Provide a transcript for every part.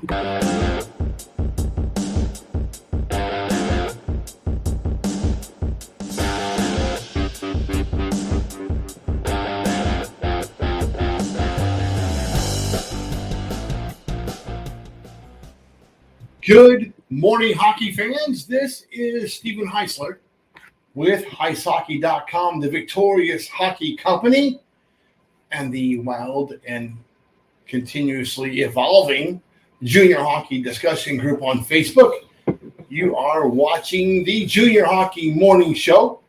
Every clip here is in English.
Good morning, hockey fans. This is Stephen Heisler with HeisHockey.com, the victorious hockey company, and the wild and continuously evolving junior hockey discussion group on Facebook. You are watching the Junior Hockey Morning Show.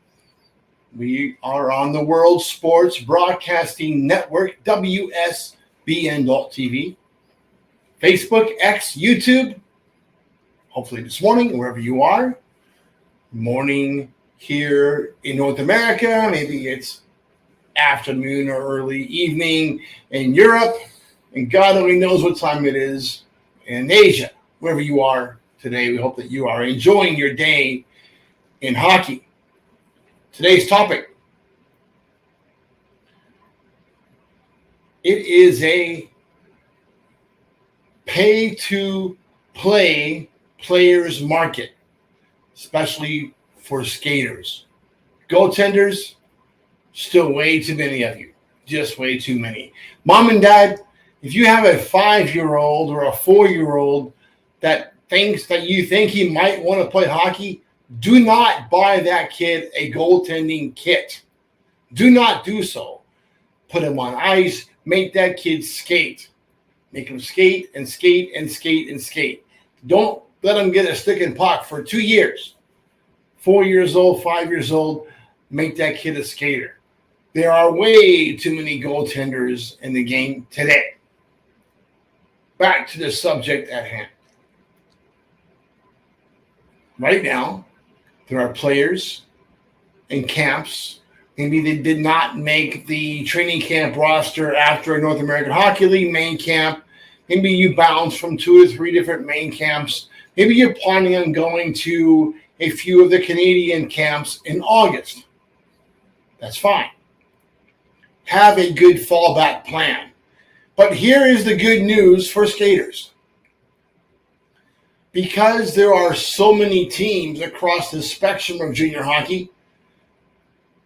We are on the World Sports Broadcasting Network, WSBN.TV, Facebook, X, YouTube. Hopefully this morning, wherever you are. Morning here in North America. Maybe it's afternoon or early evening in Europe. And God only knows what time it is in Asia. Wherever you are today, we hope that you are enjoying your day in hockey. Today's topic. It is a pay-to-play players market, especially for skaters. Goaltenders, still way too many of you. Just way too many. Mom and dad, if you have a 5-year-old or a 4-year-old that thinks that you think he might want to play hockey, do not buy that kid a goaltending kit. Do not do so. Put him on ice. Make that kid skate. Make him skate and skate and skate and skate. Don't let him get a stick and puck for 2 years. 4 years old, 5 years old, make that kid a skater. There are way too many goaltenders in the game today. Back to the subject at hand. Right now, there are players in camps. Maybe they did not make the training camp roster after a North American Hockey League main camp. Maybe you bounce from 2 or 3 different main camps. Maybe you're planning on going to a few of the Canadian camps in August. That's fine. Have a good fallback plan. But here is the good news for skaters. Because there are so many teams across the spectrum of junior hockey,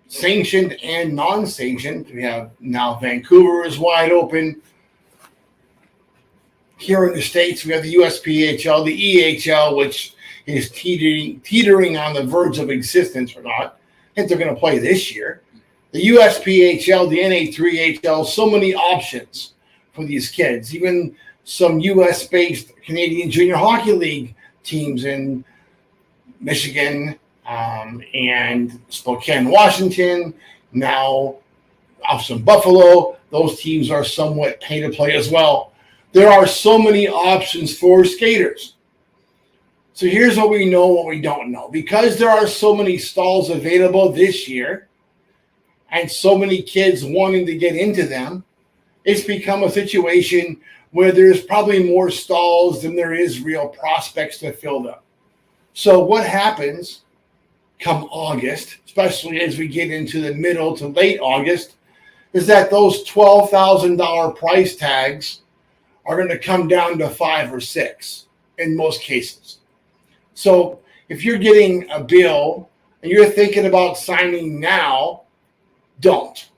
sanctioned and non-sanctioned, we have now Vancouver is wide open. Here in the States, we have the USPHL, the EHL, which is teetering on the verge of existence or not. I think they're going to play this year. The USPHL, the NA3HL, so many options for these kids. Even some US-based Canadian Junior Hockey League teams in Michigan and Spokane, Washington, now off some Buffalo. Those teams are somewhat pay-to-play as well. There are so many options for skaters. So here's what we know, what we don't know. Because there are so many stalls available this year and so many kids wanting to get into them, it's become a situation where there's probably more stalls than there is real prospects to fill them. So what happens come August, especially as we get into the middle to late August, is that those $12,000 price tags are going to come down to 5 or 6 in most cases. So if you're getting a bill and you're thinking about signing now, don't.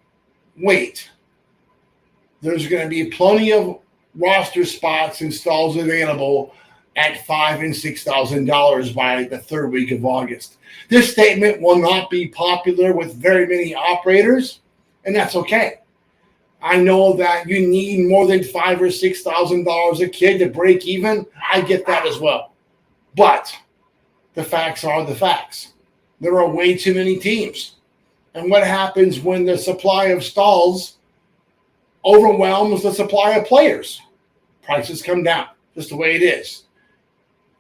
Wait. There's going to be plenty of roster spots and stalls available at $5,000 and $6,000 by the 3rd week of August. This statement will not be popular with very many operators, and that's okay. I know that you need more than $5,000 or $6,000 a kid to break even. I get that as well. But the facts are the facts. There are way too many teams. And what happens when the supply of stalls overwhelms the supply of players? Prices come down, just the way it is.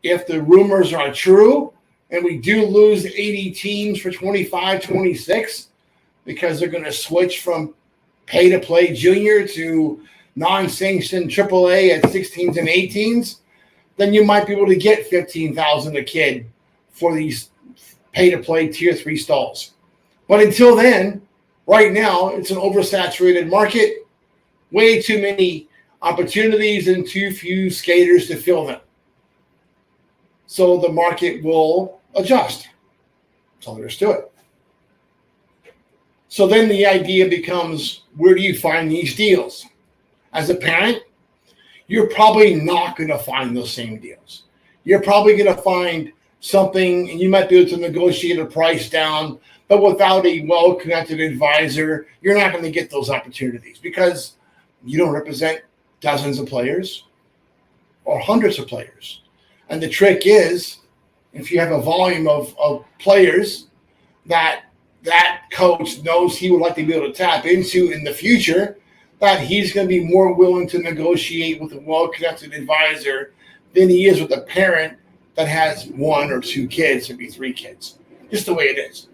If the rumors are true and we do lose 80 teams for 25-26 because they're going to switch from pay-to-play junior to non-sanctioned AAA at 16s and 18s, then you might be able to get $15,000 a kid for these pay-to-play Tier 3 stalls. But until then, right now, it's an oversaturated market. Way too many opportunities and too few skaters to fill them. So the market will adjust. That's all there is to it. So then the idea becomes, where do you find these deals? As a parent, you're probably not going to find those same deals. You're probably going to find something, and you might be able to negotiate a price down, but without a well-connected advisor, you're not going to get those opportunities because you don't represent dozens of players or hundreds of players. And the trick is, if you have a volume of players that coach knows he would like to be able to tap into in the future, that he's going to be more willing to negotiate with a well-connected advisor than he is with a parent that has 1 or 2 kids, maybe 3 kids. Just the way it is.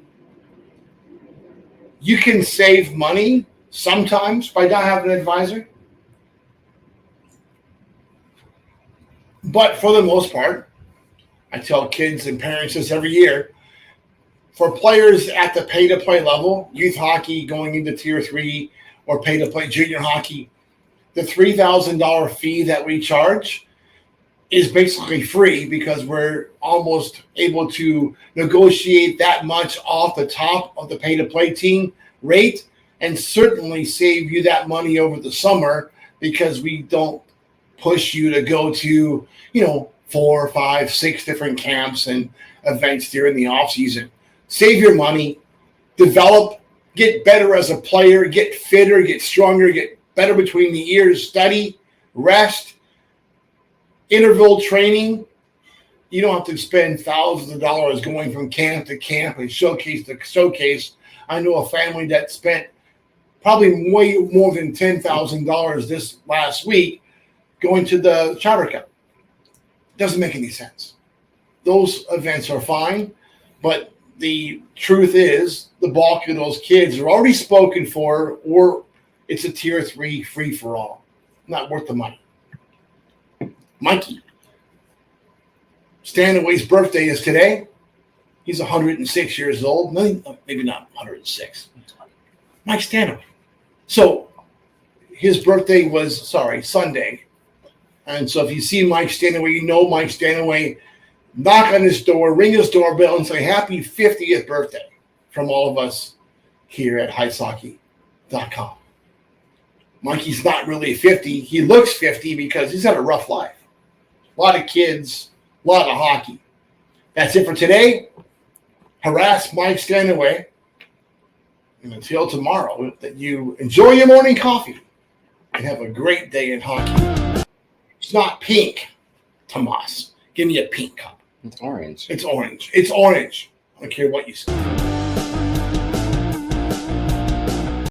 You can save money sometimes by not having an advisor. But for the most part, I tell kids and parents this every year, for players at the pay-to-play level, youth hockey going into Tier 3 or pay-to-play junior hockey, the $3,000 fee that we charge is basically free because we're almost able to negotiate that much off the top of the pay-to-play team rate and certainly save you that money over the summer because we don't push you to go to, 4, 5, 6 different camps and events during the off season. Save your money, develop, get better as a player, get fitter, get stronger, get better between the ears, study, rest, interval training. You don't have to spend thousands of dollars going from camp to camp and showcase to showcase. I know a family that spent probably way more than $10,000 this last week going to the Chowder Cup. Doesn't make any sense. Those events are fine, but the truth is the bulk of those kids are already spoken for, or it's a Tier 3 free-for-all. Not worth the money. Mikey Stanaway's birthday is today. He's 106 years old. Maybe not 106. Mike Stanaway. So his birthday was, Sunday. And so if you see Mike Stanaway, you know Mike Stanaway. Knock on his door, ring his doorbell, and say happy 50th birthday from all of us here at HeisHockey.com. Mikey's not really 50. He looks 50 because he's had a rough life. A lot of kids, a lot of hockey. That's it for today. Harass Mike Stanaway. And until tomorrow, that you enjoy your morning coffee and have a great day in hockey. It's not pink, Tomas. Give me a pink cup. It's orange. It's orange. It's orange. I don't care what you say.